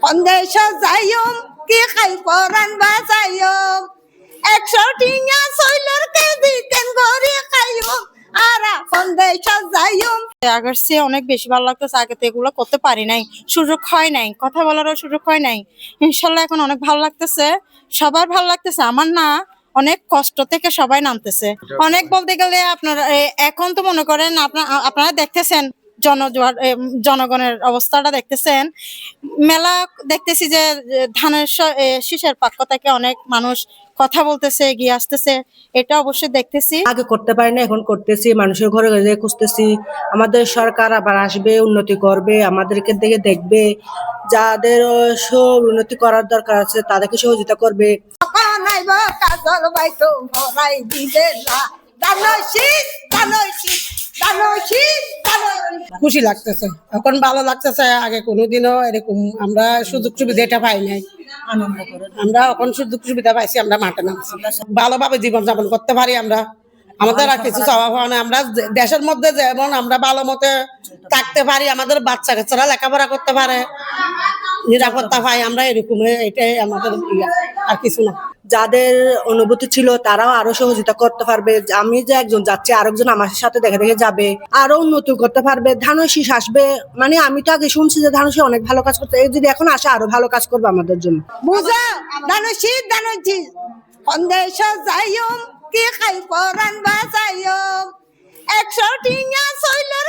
সন্দেশ যাইম কি খাই পরান বাজাইম 100 টিঙা সইলের কেজি কেন গরি খাইম আরা সন্দেশ যাইম। আগের চেয়ে অনেক বেশি ভালো লাগতেছে। আগে তো এগুলো করতে পারি নাই, সুযোগ হয় নাই, কথা বলারও সুযোগ হয় নাই। ইনশাল্লাহ এখন অনেক ভালো লাগতেছে, সবার ভালো লাগতেছে, আমার না। অনেক কষ্ট থেকে সবাই নামতেছে। অনেক বলতে গেলে আপনারা এখন তো মনে করেন আপনারা দেখতেছেন জনজোয়ার জনগণের অবস্থাটা দেখতেছেন। মেলা দেখতেছি যে ধানের শীষের পক্ষ থেকে অনেক মানুষ কথা বলতেছে, এগিয়ে আসতেছে, এটা অবশ্যই দেখতেছি। আগে করতে পারি না, এখন করতেছি। মানুষের ঘরে ঘরে খুঁজতেছি। আমাদের সরকার আবার আসবে, উন্নতি করবে, আমাদেরকে দিকে দেখবে। যাদের সব উন্নতি করার দরকার আছে তাদেরকে সহযোগিতা করবে। খুশি লাগতেছে, এখন ভালো লাগতেছে। আগে কোনোদিনও এরকম আমরা সুযোগ সুবিধা এটা পাই নাই। আমরা এখন সুযোগ সুবিধা পাইছি, আমরা মাঠে নামছি, ভালোভাবে জীবন যাপন করতে পারি। আমরা আমাদের আর কিছু চাওয়া পাওয়া না। আমরা দেশের মধ্যে যেমন আমরা ভালো মতে থাকতে পারি, আমাদের বাচ্চা কাচ্চারা লেখাপড়া করতে পারে, নিরাপত্তা পাই, আমরা এরকম, এটাই আমাদের আর কিছু না। যাদের অনুভূতি ছিল তারাও আরো সহযোগিতা করতে পারবে। আমি যে একজন যাচ্ছি, আরেকজন আমার সাথে দেখে দেখে যাবে, আরো উন্নতি করতে পারবে। ধানের শীষ আসবে, মানে আমি তো আগে শুনছি যে ধানের শীষ অনেক ভালো কাজ করতে, এই যদি এখন আসে আরো ভালো কাজ করবে আমাদের জন্য। বুঝা ধানের শীষ সন্দেশ যাইম কি খাই পরান বাজাইম 100 টিঙা সইলে